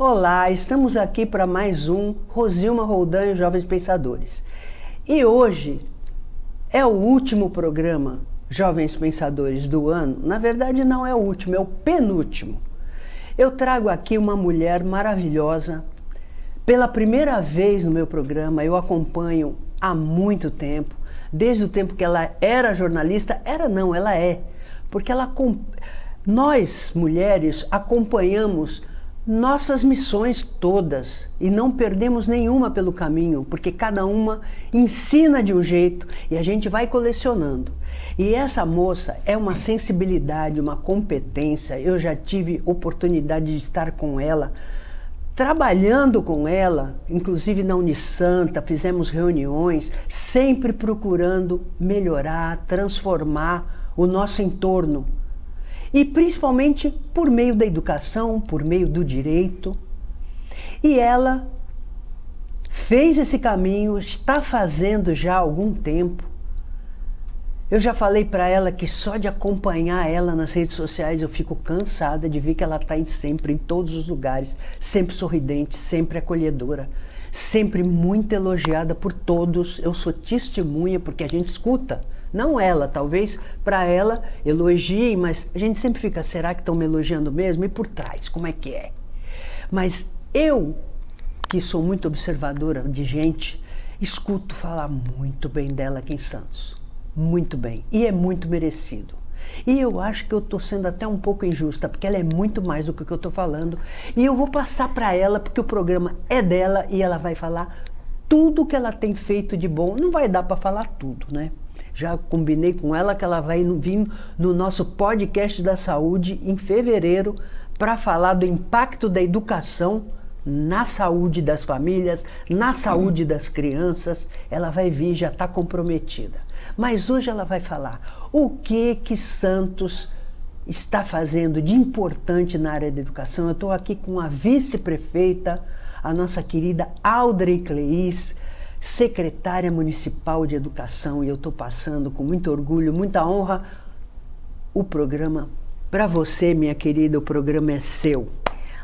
Olá, estamos aqui para mais um Rosilma Roldan e Jovens Pensadores. E hoje é o último programa Jovens Pensadores do ano. Na verdade não é o último, é o penúltimo. Eu trago aqui uma mulher maravilhosa. Pela primeira vez no meu programa, eu acompanho há muito tempo, desde o tempo que ela era jornalista. Ela é. Porque nós, mulheres, acompanhamos nossas missões todas e não perdemos nenhuma pelo caminho, porque cada uma ensina de um jeito e a gente vai colecionando. E essa moça é uma sensibilidade, uma competência. Eu já tive oportunidade de estar com ela, trabalhando com ela, inclusive na Unisanta, fizemos reuniões, sempre procurando melhorar, transformar o nosso entorno. E principalmente por meio da educação, por meio do direito. E ela fez esse caminho, está fazendo já há algum tempo. Eu já falei para ela que só de acompanhar ela nas redes sociais eu fico cansada de ver que ela está sempre em todos os lugares, sempre sorridente, sempre acolhedora, sempre muito elogiada por todos. Eu sou testemunha porque a gente escuta. Não ela, talvez para ela elogiem, mas a gente sempre fica, será que estão me elogiando mesmo? E por trás, como é que é? Mas eu, que sou muito observadora de gente, escuto falar muito bem dela aqui em Santos. Muito bem. E é muito merecido. E eu acho que eu estou sendo até um pouco injusta, porque ela é muito mais do que eu estou falando. E eu vou passar para ela, porque o programa é dela e ela vai falar tudo que ela tem feito de bom. Não vai dar para falar tudo, né? Já combinei com ela que ela vai vir no nosso podcast da saúde em fevereiro para falar do impacto da educação na saúde das famílias, na saúde das crianças. Ela vai vir, já está comprometida. Mas hoje ela vai falar o que Santos está fazendo de importante na área da educação. Eu estou aqui com a vice-prefeita, a nossa querida Audrey Cleis, secretária municipal de educação, e eu estou passando com muito orgulho, muita honra, o programa para você, minha querida. O programa é seu.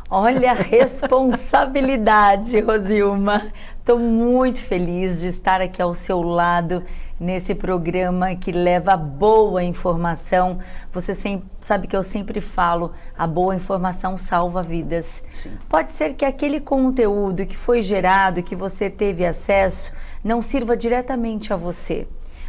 Olha a responsabilidade, Rosilma. Estou muito feliz de estar aqui ao seu lado nesse programa que leva boa informação. Você sabe que eu sempre falo, a boa informação salva vidas. Sim. Pode ser que aquele conteúdo que foi gerado, que você teve acesso, não sirva diretamente a você.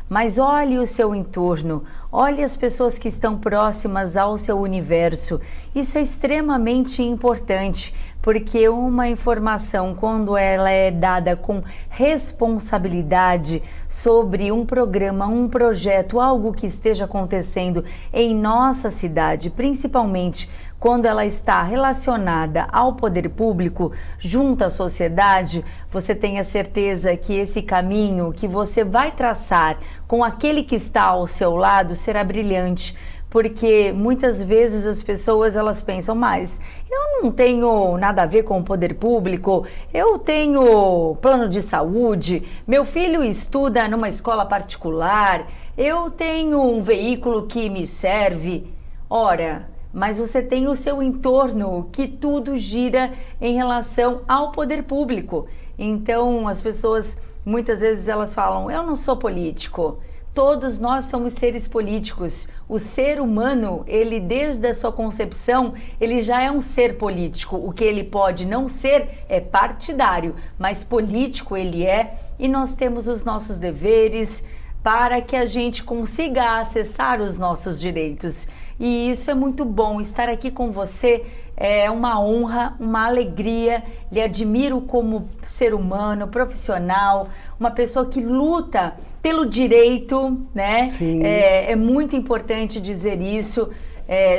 Mas olhe o seu entorno, olhe as pessoas que estão próximas ao seu universo. Isso é extremamente importante, porque uma informação, quando ela é dada com responsabilidade sobre um programa, um projeto, algo que esteja acontecendo em nossa cidade, principalmente quando ela está relacionada ao poder público, junto à sociedade, você tenha certeza que esse caminho que você vai traçar com aquele que está ao seu lado será brilhante. Porque muitas vezes as pessoas elas pensam, mas eu não tenho nada a ver com o poder público, eu tenho plano de saúde, meu filho estuda numa escola particular, eu tenho um veículo que me serve. Ora, mas você tem o seu entorno, que tudo gira em relação ao poder público. Então as pessoas, muitas vezes elas falam, eu não sou político. Todos nós somos seres políticos. O ser humano, ele desde a sua concepção, ele já é um ser político. O que ele pode não ser é partidário, mas político ele é, e nós temos os nossos deveres para que a gente consiga acessar os nossos direitos. E isso é muito bom, estar aqui com você é uma honra, uma alegria. Lhe admiro como ser humano, profissional, uma pessoa que luta pelo direito, né? Sim. É muito importante dizer isso.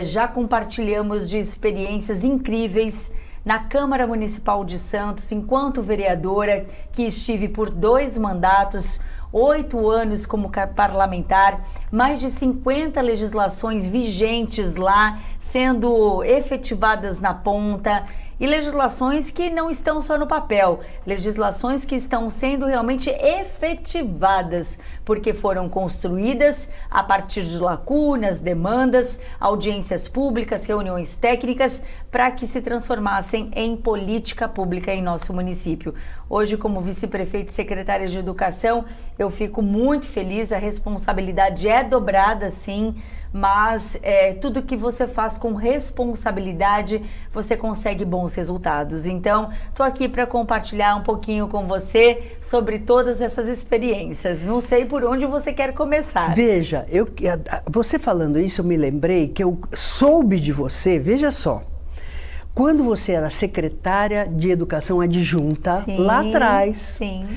Já compartilhamos de experiências incríveis na Câmara Municipal de Santos, enquanto vereadora, que estive por 2 mandatos, 8 anos como parlamentar, mais de 50 legislações vigentes lá, sendo efetivadas na ponta. e legislações que não estão só no papel, legislações que estão sendo realmente efetivadas, porque foram construídas a partir de lacunas, demandas, audiências públicas, reuniões técnicas, para que se transformassem em política pública em nosso município. Hoje, como vice-prefeita e secretária de Educação, eu fico muito feliz, a responsabilidade é dobrada, sim, mas tudo que você faz com responsabilidade, você consegue bons resultados. Então, estou aqui para compartilhar um pouquinho com você sobre todas essas experiências. Não sei por onde você quer começar. Veja, você falando isso, eu me lembrei que eu soube de você, veja só, quando você era secretária de Educação adjunta, sim, lá atrás, sim.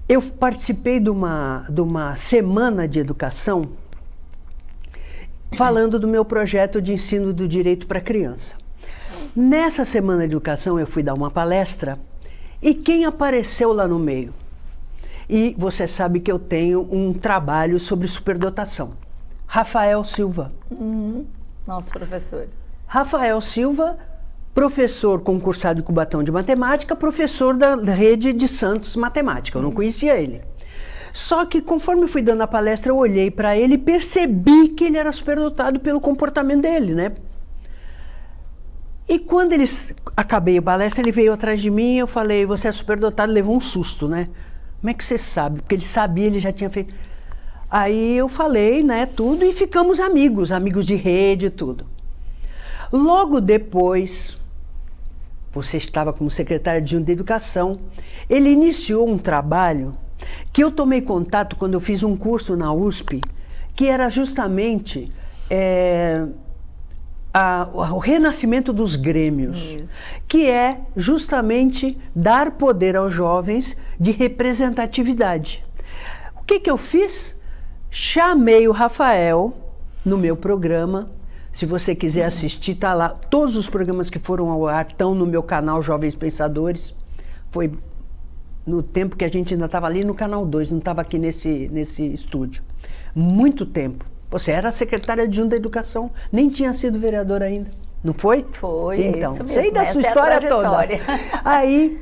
Eu participei de uma semana de educação falando do meu projeto de ensino do direito para a criança. Nessa semana de educação eu fui dar uma palestra e quem apareceu lá no meio? E você sabe que eu tenho um trabalho sobre superdotação. Rafael Silva. Nosso professor. Rafael Silva, professor concursado de Cubatão de Matemática, professor da rede de Santos Matemática. Eu não conhecia ele. Só que conforme eu fui dando a palestra, eu olhei para ele e percebi que ele era superdotado pelo comportamento dele, né? E quando acabei a palestra, ele veio atrás de mim e eu falei, você é superdotado, levou um susto, né? Como é que você sabe? Porque ele sabia, ele já tinha feito... Aí eu falei, né, tudo e ficamos amigos de rede e tudo. Logo depois, você estava como secretária de Educação, ele iniciou um trabalho que eu tomei contato quando eu fiz um curso na USP, que era justamente o renascimento dos grêmios, Isso. que é justamente dar poder aos jovens de representatividade. O que eu fiz? Chamei o Rafael no meu programa. Se você quiser assistir, tá lá. Todos os programas que foram ao ar estão no meu canal Jovens Pensadores. Foi no tempo que a gente ainda estava ali no Canal 2, não estava aqui nesse estúdio. Muito tempo. Você era secretária adjunta da Educação, nem tinha sido vereadora ainda, não foi? Foi, então, isso mesmo. Sei da sua história toda. Aí,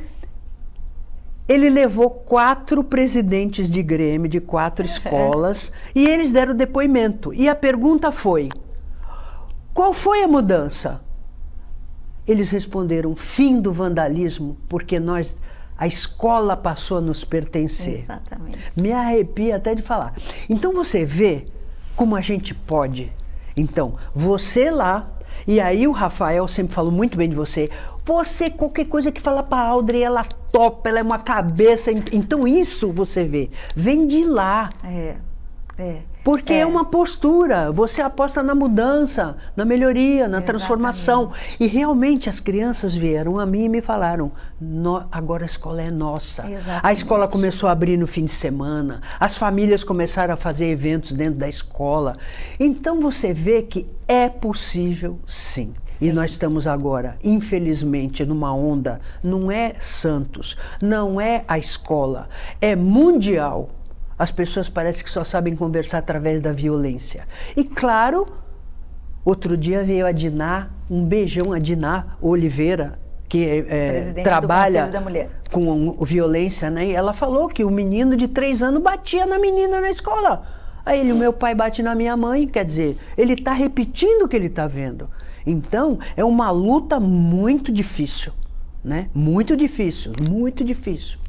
ele levou 4 presidentes de Grêmio, de 4 escolas, e eles deram depoimento. E a pergunta foi, qual foi a mudança? Eles responderam, fim do vandalismo, porque a escola passou a nos pertencer. Exatamente. Me arrepia até de falar. Então você vê como a gente pode. Então, você lá, e aí o Rafael sempre falou muito bem de você. Você, qualquer coisa que fala para a Audrey, ela topa, ela é uma cabeça. Então isso você vê, vem de lá. Porque é uma postura, você aposta na mudança, na melhoria, na transformação. E realmente as crianças vieram a mim e me falaram, agora a escola é nossa. Exatamente. A escola começou a abrir no fim de semana, as famílias começaram a fazer eventos dentro da escola. Então você vê que é possível, sim. E nós estamos agora, infelizmente, numa onda, não é Santos, não é a escola, é mundial. As pessoas parecem que só sabem conversar através da violência. E claro, outro dia veio a Diná, um beijão a Diná Oliveira, que trabalha com violência, né? E ela falou que o menino de 3 anos batia na menina na escola. Aí o meu pai bate na minha mãe, quer dizer, ele está repetindo o que ele está vendo. Então, é uma luta muito difícil, né? Muito difícil, muito difícil.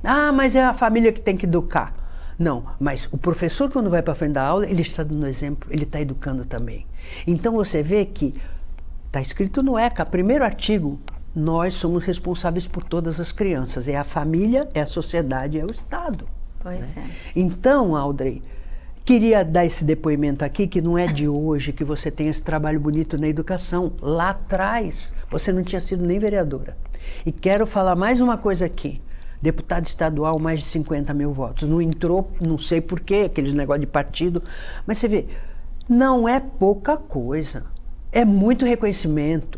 Ah, mas é a família que tem que educar. Não, mas o professor, quando vai para frente da aula, ele está dando exemplo, ele está educando também. Então você vê que está escrito no ECA, primeiro artigo, nós somos responsáveis por todas as crianças. É a família, é a sociedade, é o Estado. Pois né? Então, Audrey, queria dar esse depoimento aqui, que não é de hoje que você tem esse trabalho bonito na educação. Lá atrás, você não tinha sido nem vereadora. E quero falar mais uma coisa aqui. Deputado estadual, mais de 50 mil votos. Não entrou, não sei porquê, aqueles negócios de partido. Mas você vê, não é pouca coisa. É muito reconhecimento.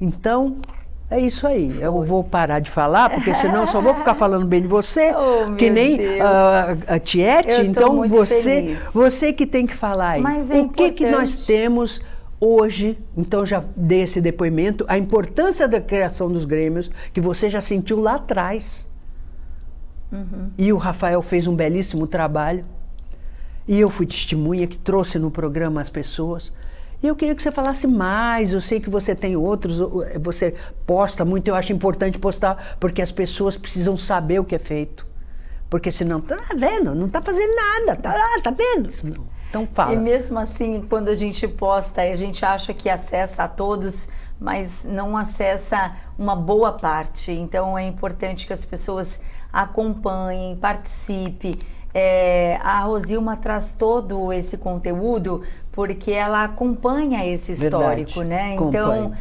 Então, é isso aí. Eu vou parar de falar, porque senão eu só vou ficar falando bem de você, que nem a Tiete. Então, você que tem que falar aí. Mas o que nós temos, Hoje, então já dei esse depoimento, a importância da criação dos grêmios, que você já sentiu lá atrás. E o Rafael fez um belíssimo trabalho. E eu fui testemunha que trouxe no programa as pessoas. E eu queria que você falasse mais. Eu sei que você tem outros, você posta muito, eu acho importante postar, porque as pessoas precisam saber o que é feito. Porque senão, tá vendo? Não tá fazendo nada, tá vendo? Não. Então fala. E mesmo assim, quando a gente posta, a gente acha que acessa a todos, mas não acessa uma boa parte. Então é importante que as pessoas acompanhem, participem. A Rosilma traz todo esse conteúdo porque ela acompanha esse histórico, né? Então,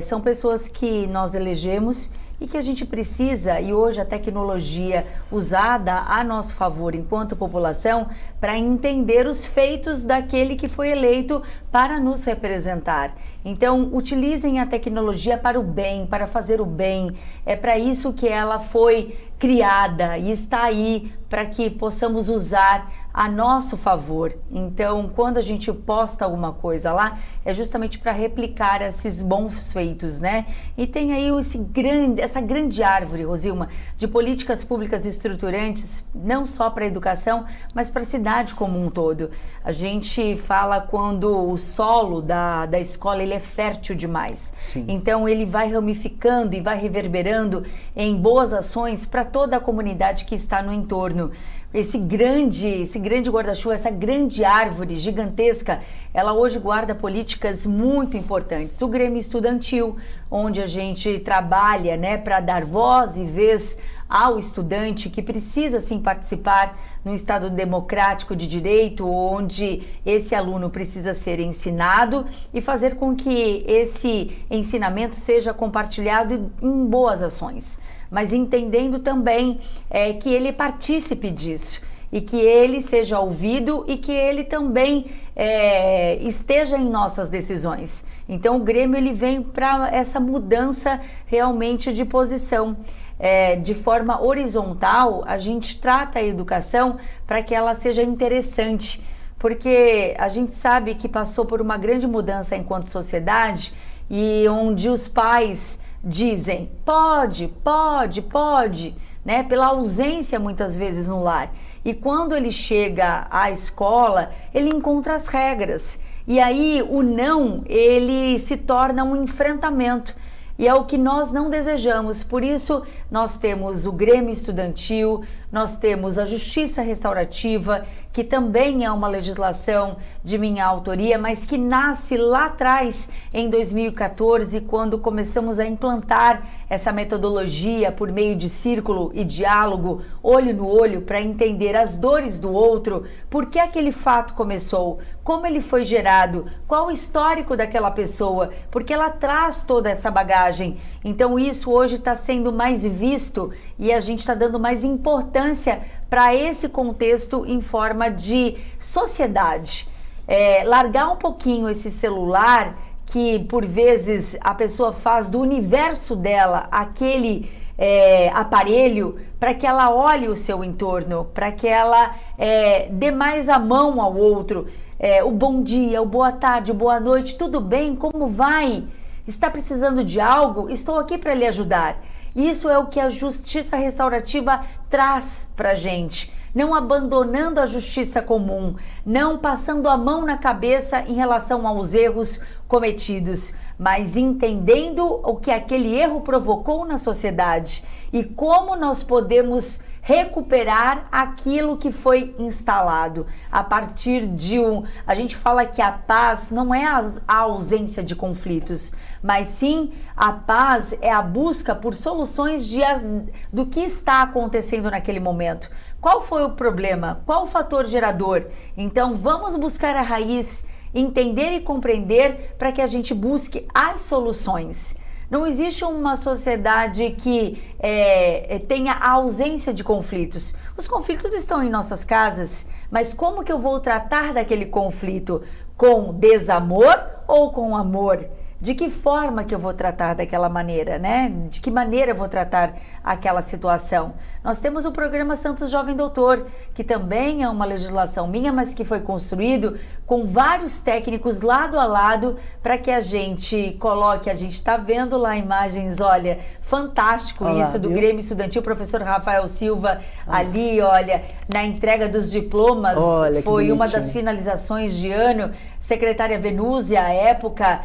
são pessoas que nós elegemos e que a gente precisa, e hoje a tecnologia usada a nosso favor enquanto população, para entender os feitos daquele que foi eleito para nos representar. Então, utilizem a tecnologia para o bem, para fazer o bem. É para isso que ela foi criada e está aí para que possamos usar a nosso favor. Então, quando a gente posta alguma coisa lá, é justamente para replicar esses bons feitos, né? E tem aí essa grande árvore, Rosilma, de políticas públicas estruturantes, não só para a educação, mas para a cidade como um todo. A gente fala quando o solo da escola ele é fértil demais. Sim. Então, ele vai ramificando e vai reverberando em boas ações para toda a comunidade que está no entorno. Esse grande guarda-chuva, essa grande árvore gigantesca, ela hoje guarda políticas muito importantes. O Grêmio Estudantil, onde a gente trabalha, né, para dar voz e vez ao estudante que precisa sim participar no Estado democrático de direito, onde esse aluno precisa ser ensinado e fazer com que esse ensinamento seja compartilhado em boas ações, mas entendendo também que ele participe disso e que ele seja ouvido e que ele também esteja em nossas decisões. Então o Grêmio ele vem para essa mudança realmente de posição. De forma horizontal, a gente trata a educação para que ela seja interessante, porque a gente sabe que passou por uma grande mudança enquanto sociedade e onde os pais dizem pode, né? Pela ausência muitas vezes no lar. E quando ele chega à escola, ele encontra as regras. E aí o não, ele se torna um enfrentamento. E é o que nós não desejamos. Por isso, nós temos o Grêmio Estudantil, nós temos a Justiça Restaurativa, que também é uma legislação de minha autoria, mas que nasce lá atrás, em 2014, quando começamos a implantar essa metodologia por meio de círculo e diálogo, olho no olho, para entender as dores do outro, por que aquele fato começou, como ele foi gerado, qual o histórico daquela pessoa, porque ela traz toda essa bagagem. Então isso hoje está sendo mais visto e a gente está dando mais importância para esse contexto em forma de sociedade. Largar um pouquinho esse celular que por vezes a pessoa faz do universo dela aquele aparelho, para que ela olhe o seu entorno, para que ela dê mais a mão ao outro. O bom dia, o boa tarde, o boa noite, tudo bem? Como vai? Está precisando de algo? Estou aqui para lhe ajudar. Isso é o que a Justiça Restaurativa traz para a gente. Não abandonando a justiça comum, não passando a mão na cabeça em relação aos erros cometidos, mas entendendo o que aquele erro provocou na sociedade e como nós podemos recuperar aquilo que foi instalado a partir de a gente fala que a paz não é a ausência de conflitos, mas sim a paz é a busca por soluções do que está acontecendo naquele momento. Qual foi o problema? Qual o fator gerador? Então vamos buscar a raiz, entender e compreender para que a gente busque as soluções. Não existe uma sociedade que tenha a ausência de conflitos. Os conflitos estão em nossas casas, mas como que eu vou tratar daquele conflito? Com desamor ou com amor? de que forma que eu vou tratar daquela maneira, né? De que maneira eu vou tratar aquela situação. Nós temos o programa Santos Jovem Doutor, que também é uma legislação minha, mas que foi construído com vários técnicos lado a lado para que a gente coloque, a gente está vendo lá imagens, olha, fantástico. Olá, isso do Grêmio Estudantil, professor Rafael Silva ali, olha, na entrega dos diplomas, foi uma das finalizações de ano, secretária Venúzia, à época,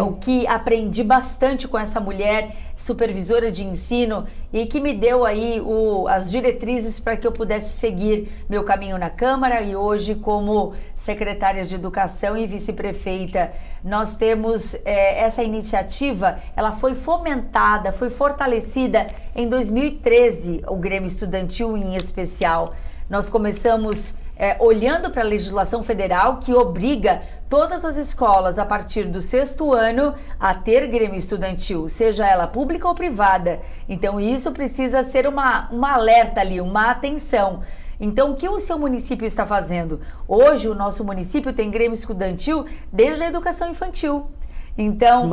o que aprendi bastante com essa mulher, supervisora de ensino, e que me deu aí as diretrizes para que eu pudesse seguir meu caminho na Câmara e hoje como secretária de Educação e vice-prefeita. Nós temos essa iniciativa, ela foi fomentada, foi fortalecida em 2013, o Grêmio Estudantil em especial. Nós começamos olhando para a legislação federal que obriga todas as escolas a partir do 6º ano a ter Grêmio Estudantil, seja ela pública ou privada. Então isso precisa ser uma alerta ali, uma atenção. Então o que o seu município está fazendo? Hoje o nosso município tem Grêmio Estudantil desde a educação infantil. Então,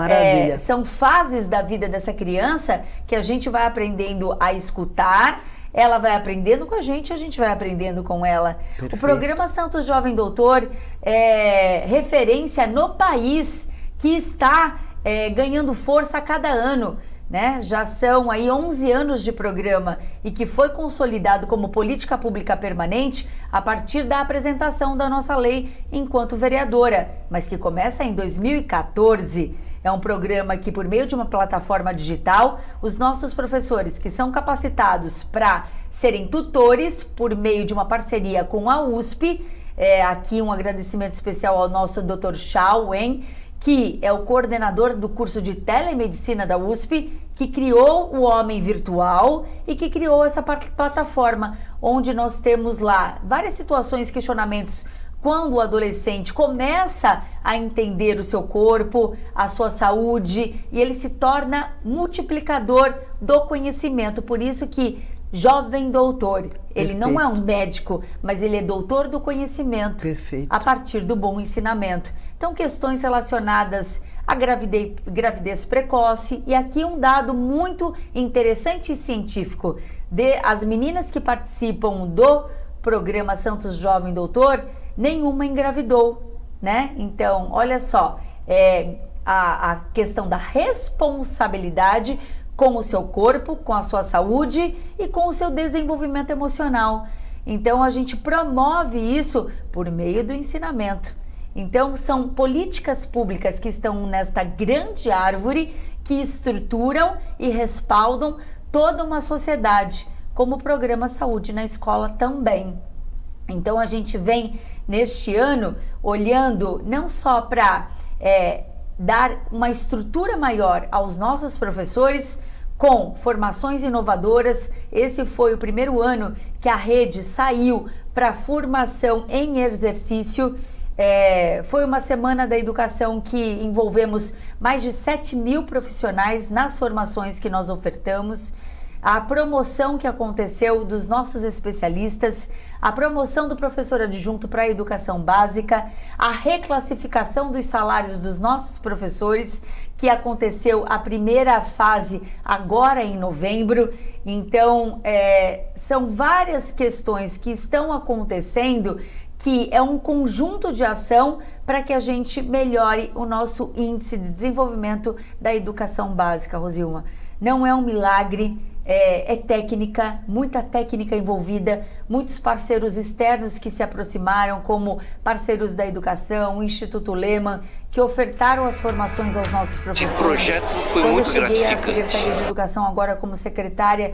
são fases da vida dessa criança que a gente vai aprendendo a escutar. Ela vai aprendendo com a gente vai aprendendo com ela. Perfeito. O programa Santos Jovem Doutor é referência no país, que está ganhando força a cada ano, né? Já são aí 11 anos de programa e que foi consolidado como política pública permanente a partir da apresentação da nossa lei enquanto vereadora, mas que começa em 2014. É um programa que, por meio de uma plataforma digital, os nossos professores que são capacitados para serem tutores, por meio de uma parceria com a USP, aqui um agradecimento especial ao nosso Dr. Xiao Wen, que é o coordenador do curso de telemedicina da USP, que criou o Homem Virtual e que criou essa plataforma, onde nós temos lá várias situações, questionamentos. Quando o adolescente começa a entender o seu corpo, a sua saúde, e ele se torna multiplicador do conhecimento. Por isso que jovem doutor, ele não é um médico, mas ele é doutor do conhecimento. Perfeito. A partir do bom ensinamento. Então, questões relacionadas à gravidez precoce, e aqui um dado muito interessante e científico. As meninas que participam do programa Santos Jovem Doutor, nenhuma engravidou, né? Então, olha só, a questão da responsabilidade com o seu corpo, com a sua saúde e com o seu desenvolvimento emocional. Então, a gente promove isso por meio do ensinamento. Então, são políticas públicas que estão nesta grande árvore que estruturam e respaldam toda uma sociedade, como o programa Saúde na Escola também. Então, a gente vem neste ano olhando não só para dar uma estrutura maior aos nossos professores com formações inovadoras. Esse foi o primeiro ano que a rede saiu para formação em exercício. Foi uma semana da educação que envolvemos mais de 7.000 profissionais nas formações que nós ofertamos. A promoção que aconteceu dos nossos especialistas, a promoção do professor adjunto para a educação básica, a reclassificação dos salários dos nossos professores, que aconteceu a primeira fase agora em novembro. Então, são várias questões que estão acontecendo, que é um conjunto de ação para que a gente melhore o nosso índice de desenvolvimento da educação básica, Rosilma. Não é um milagre. É técnica, muita técnica envolvida, muitos parceiros externos que se aproximaram, como parceiros da educação, o Instituto Lehman, que ofertaram as formações aos nossos professores. Esse projeto foi muito gratificante. Quando eu cheguei à Secretaria de Educação, agora como secretária,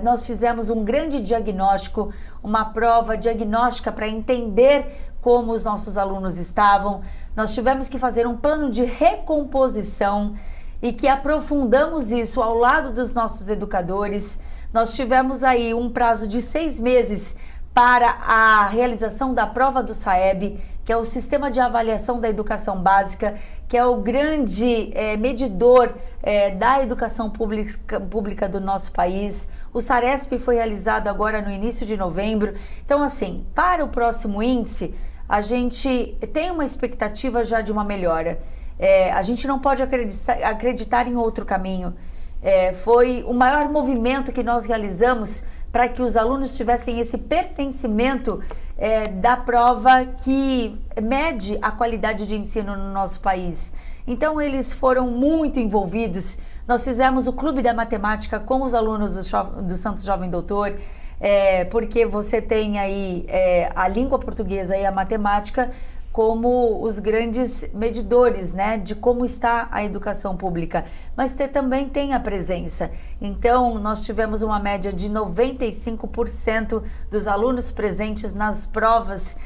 nós fizemos um grande diagnóstico, uma prova diagnóstica para entender como os nossos alunos estavam. Nós tivemos que fazer um plano de recomposição e que aprofundamos isso ao lado dos nossos educadores. Nós tivemos aí um prazo de 6 meses para a realização da prova do SAEB, que é o Sistema de Avaliação da Educação Básica, que é o grande medidor da educação pública do nosso país. O SARESP foi realizado agora no início de novembro. Então, assim, para o próximo índice, a gente tem uma expectativa já de uma melhora. A gente não pode acreditar em outro caminho. Foi o maior movimento que nós realizamos para que os alunos tivessem esse pertencimento da prova que mede a qualidade de ensino no nosso país. Então, eles foram muito envolvidos. Nós fizemos o Clube da Matemática com os alunos do Santos Jovem Doutor, porque você tem aí a língua portuguesa e a matemática como os grandes medidores, né, de como está a educação pública, mas também tem a presença. Então, nós tivemos uma média de 95% dos alunos presentes nas provas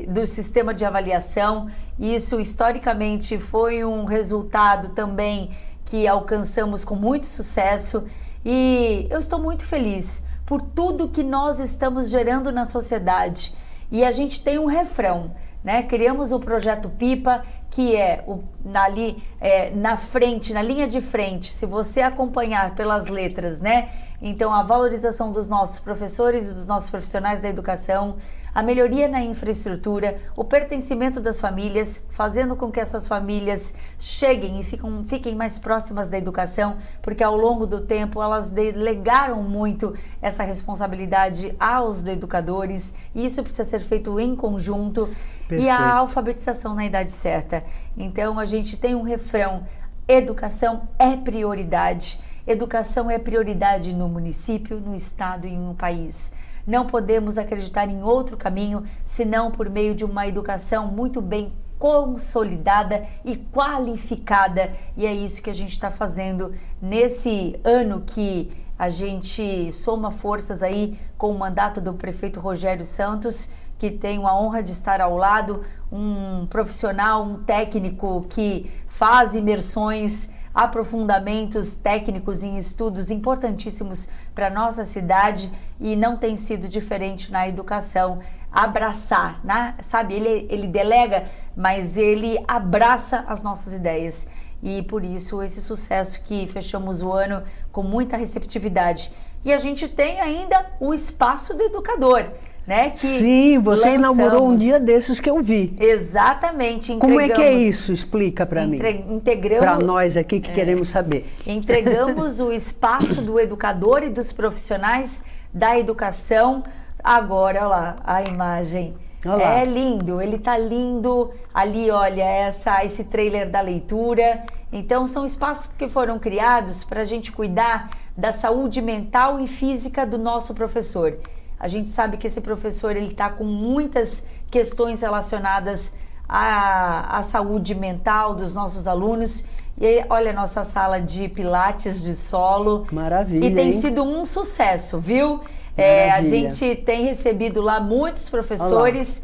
do sistema de avaliação. Isso, historicamente, foi um resultado também que alcançamos com muito sucesso, e eu estou muito feliz por tudo que nós estamos gerando na sociedade. E a gente tem um refrão, né? Criamos o projeto Pipa, que ali na frente, na linha de frente, se você acompanhar pelas letras, né? Então, a valorização dos nossos professores e dos nossos profissionais da educação, a melhoria na infraestrutura, o pertencimento das famílias, fazendo com que essas famílias cheguem e fiquem mais próximas da educação, porque ao longo do tempo elas delegaram muito essa responsabilidade aos educadores, e isso precisa ser feito em conjunto. Perfeito. E a alfabetização na idade certa. Então, a gente tem um refrão: educação é prioridade. Educação é prioridade no município, no estado e no país. Não podemos acreditar em outro caminho senão por meio de uma educação muito bem consolidada e qualificada. E é isso que a gente está fazendo nesse ano que a gente soma forças aí com o mandato do prefeito Rogério Santos, que tem a honra de estar ao lado, um profissional, um técnico que faz imersões, aprofundamentos técnicos em estudos importantíssimos para a nossa cidade, e não tem sido diferente na educação. Abraçar, né? Sabe, ele delega, mas ele abraça as nossas ideias. E por isso esse sucesso que fechamos o ano com muita receptividade. E a gente tem ainda o Espaço do Educador, né? Que sim, você inaugurou um dia desses que eu vi. Exatamente. Como é que é isso? Explica para mim. Para nós aqui que queremos saber. Entregamos o Espaço do Educador e dos profissionais da educação. Agora, olha lá a imagem. Olá. É lindo, ele tá lindo. Ali, olha, esse trailer da leitura. Então, são espaços que foram criados para a gente cuidar da saúde mental e física do nosso professor. A gente sabe que esse professor, ele está com muitas questões relacionadas à saúde mental dos nossos alunos. E aí, olha a nossa sala de pilates de solo. Maravilha, e tem sido um sucesso, viu? A gente tem recebido lá muitos professores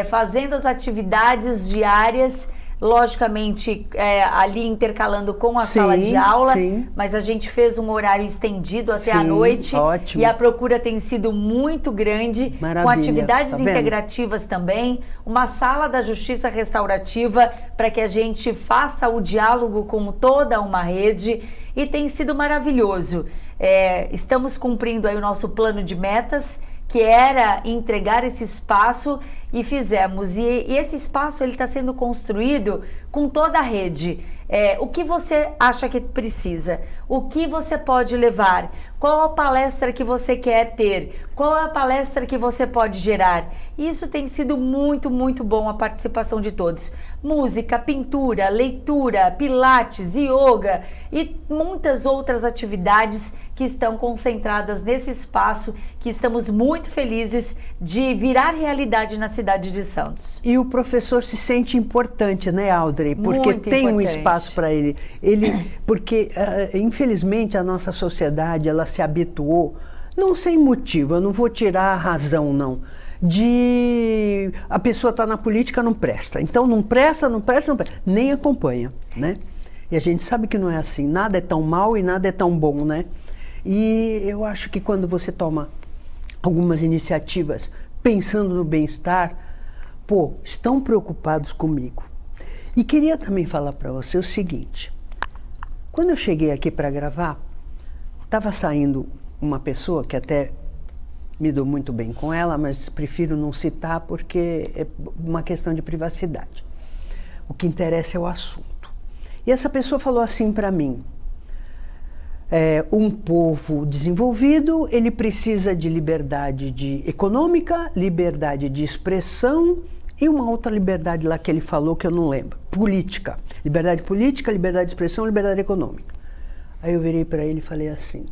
fazendo as atividades diárias, logicamente ali intercalando com a sala de aula, mas a gente fez um horário estendido até a noite. Ótimo. E a procura tem sido muito grande. Maravilha. Com atividades integrativas também, uma sala da justiça restaurativa para que a gente faça o diálogo com toda uma rede, e tem sido maravilhoso. Estamos cumprindo aí o nosso plano de metas, que era entregar esse espaço, e fizemos. E esse espaço ele está sendo construído com toda a rede. O que você acha que precisa? O que você pode levar? Qual a palestra que você quer ter? Qual a palestra que você pode gerar? Isso tem sido muito, muito bom, a participação de todos. Música, pintura, leitura, pilates, yoga e muitas outras atividades que estão concentradas nesse espaço, que estamos muito felizes de virar realidade na cidade de Santos. E o professor se sente importante, né, Audrey? Porque muito tem importante. Um espaço para ele. Porque, infelizmente, a nossa sociedade, ela se habituou, não sem motivo, eu não vou tirar a razão, não, de a pessoa está na política, não presta. Então, não presta, nem acompanha, né? E a gente sabe que não é assim. Nada é tão mal e nada é tão bom, né? E eu acho que quando você toma algumas iniciativas pensando no bem-estar, estão preocupados comigo. E queria também falar para você o seguinte: quando eu cheguei aqui para gravar, estava saindo uma pessoa que até me dou muito bem com ela, mas prefiro não citar porque é uma questão de privacidade. O que interessa é o assunto. E essa pessoa falou assim para mim: um povo desenvolvido, ele precisa de liberdade econômica, liberdade de expressão e uma outra liberdade lá que ele falou que eu não lembro. Política. Liberdade política, liberdade de expressão, liberdade econômica. Aí eu virei para ele e falei assim: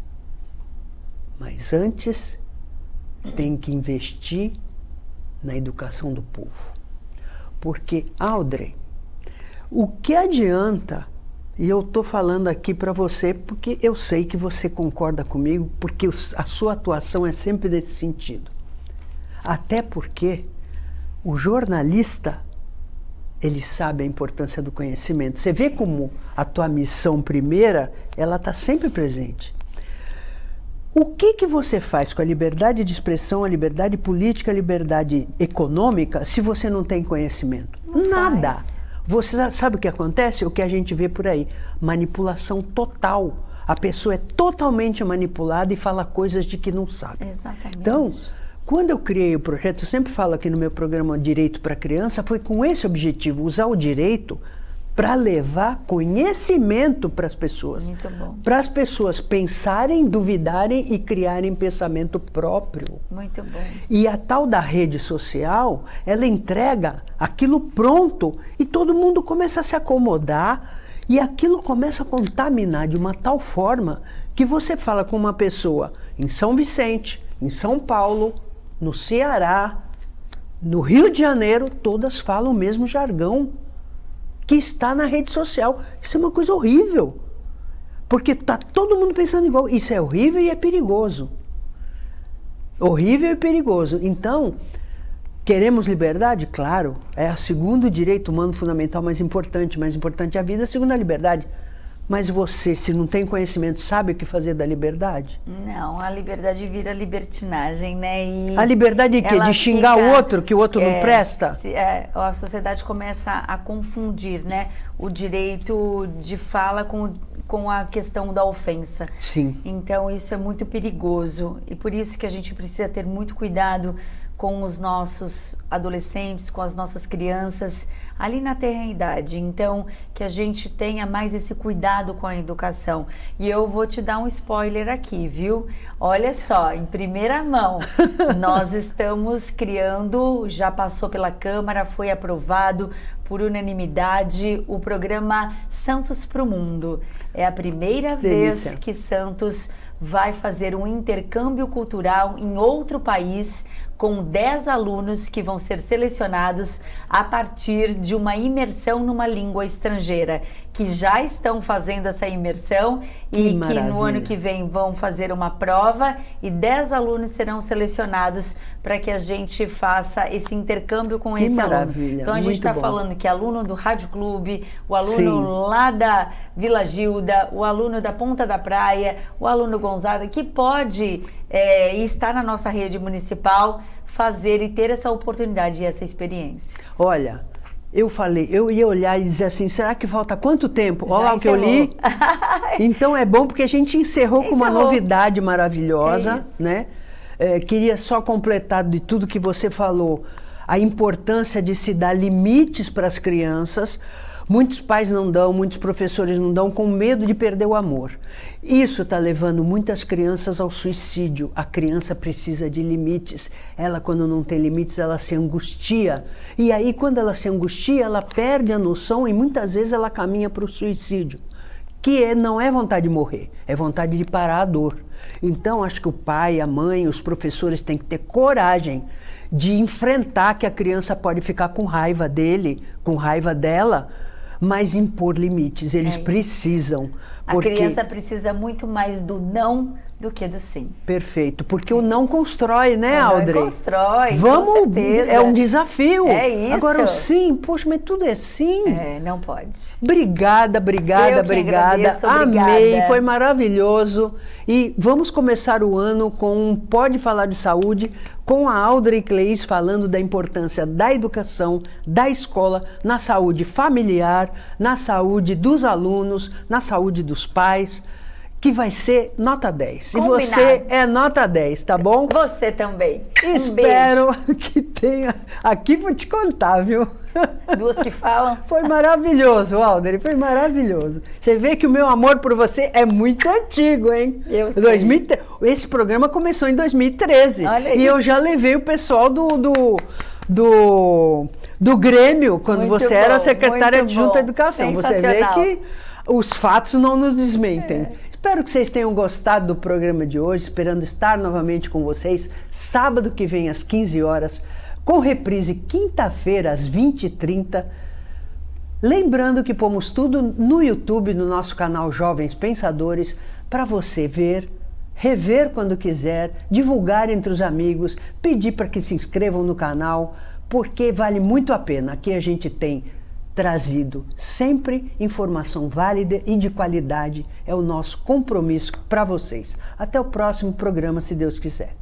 mas antes tem que investir na educação do povo. Porque, Audrey, o que adianta, e eu estou falando aqui para você porque eu sei que você concorda comigo, porque a sua atuação é sempre nesse sentido. Até porque o jornalista, ele sabe a importância do conhecimento. Você vê como a tua missão primeira, ela está sempre presente. O que você faz com a liberdade de expressão, a liberdade política, a liberdade econômica, se você não tem conhecimento? Não Nada. faz. Você sabe o que acontece? O que a gente vê por aí. Manipulação total. A pessoa é totalmente manipulada e fala coisas de que não sabe. Exatamente. Então, quando eu criei o projeto, eu sempre falo aqui no meu programa Direito para a Criança, foi com esse objetivo, usar o direito para levar conhecimento para as pessoas. Muito bom. Para as pessoas pensarem, duvidarem e criarem pensamento próprio. Muito bom. E a tal da rede social, ela entrega aquilo pronto e todo mundo começa a se acomodar e aquilo começa a contaminar de uma tal forma que você fala com uma pessoa em São Vicente, em São Paulo, no Ceará, no Rio de Janeiro, todas falam o mesmo jargão que está na rede social. Isso é uma coisa horrível, porque está todo mundo pensando igual. Isso é horrível e é perigoso. Horrível e perigoso. Então, queremos liberdade? Claro, é o segundo direito humano fundamental mais importante é a vida, a segunda é a liberdade. Mas você, se não tem conhecimento, sabe o que fazer da liberdade? Não, a liberdade vira libertinagem, né? E a liberdade de quê? De xingar o outro, que o outro não presta? A sociedade começa a confundir, né, o direito de fala com a questão da ofensa. Sim. Então isso é muito perigoso e por isso que a gente precisa ter muito cuidado com os nossos adolescentes, com as nossas crianças, ali na tenra-idade. Então, que a gente tenha mais esse cuidado com a educação. E eu vou te dar um spoiler aqui, viu? Olha só, em primeira mão, nós estamos criando, já passou pela Câmara, foi aprovado por unanimidade, o programa Santos para o Mundo. É a primeira vez que Santos vai fazer um intercâmbio cultural em outro país com 10 alunos que vão ser selecionados a partir de uma imersão numa língua estrangeira, que já estão fazendo essa imersão e que no ano que vem vão fazer uma prova e 10 alunos serão selecionados para que a gente faça esse intercâmbio com esse aluno. Então a gente está falando que aluno do Rádio Clube, o aluno lá da Vila Gilda, o aluno da Ponta da Praia, o aluno Gonzaga, que pode estar na nossa rede municipal, fazer e ter essa oportunidade e essa experiência. Olha, eu falei, eu ia olhar e dizer assim, será que falta quanto tempo? Olha lá o que eu li. Então é bom porque a gente encerrou com uma novidade maravilhosa, né? Queria só completar de tudo que você falou, a importância de se dar limites para as crianças. Muitos pais não dão, muitos professores não dão, com medo de perder o amor. Isso está levando muitas crianças ao suicídio. A criança precisa de limites. Ela, quando não tem limites, ela se angustia. E aí, quando ela se angustia, ela perde a noção e muitas vezes ela caminha para o suicídio. Que não é vontade de morrer, é vontade de parar a dor. Então, acho que o pai, a mãe, os professores têm que ter coragem de enfrentar que a criança pode ficar com raiva dele, com raiva dela, mas impor limites. Eles precisam. A criança precisa muito mais do não do que do sim. Perfeito, porque o não constrói, né, Audrey? Não constrói, vamos, com certeza. É um desafio. É isso. Agora o sim, poxa, mas tudo é sim. Não pode. Obrigada. Agradeço, Amei, foi maravilhoso. E vamos começar o ano com um Pode Falar de Saúde, com a Audrey Cleis falando da importância da educação, da escola, na saúde familiar, na saúde dos alunos, na saúde dos pais. que vai ser nota 10. Combinado. E você é nota 10, tá bom? Você também. Espero que tenha... Aqui vou te contar, viu? Duas que falam. Foi maravilhoso, Alder, foi maravilhoso. Você vê que o meu amor por você é muito antigo, hein? Eu sei. Esse programa começou em 2013. Olha e isso. eu já levei o pessoal do Grêmio, quando Muito você era bom, secretária muito adjunta bom. da Educação. Você vê Sensacional. que os fatos não nos desmentem. Espero que vocês tenham gostado do programa de hoje, esperando estar novamente com vocês sábado que vem às 15 horas, com reprise quinta-feira às 20h30. Lembrando que pomos tudo no YouTube, no nosso canal Jovens Pensadores, para você ver, rever quando quiser, divulgar entre os amigos, pedir para que se inscrevam no canal, porque vale muito a pena. Aqui a gente tem trazido sempre informação válida e de qualidade. É o nosso compromisso para vocês. Até o próximo programa, se Deus quiser.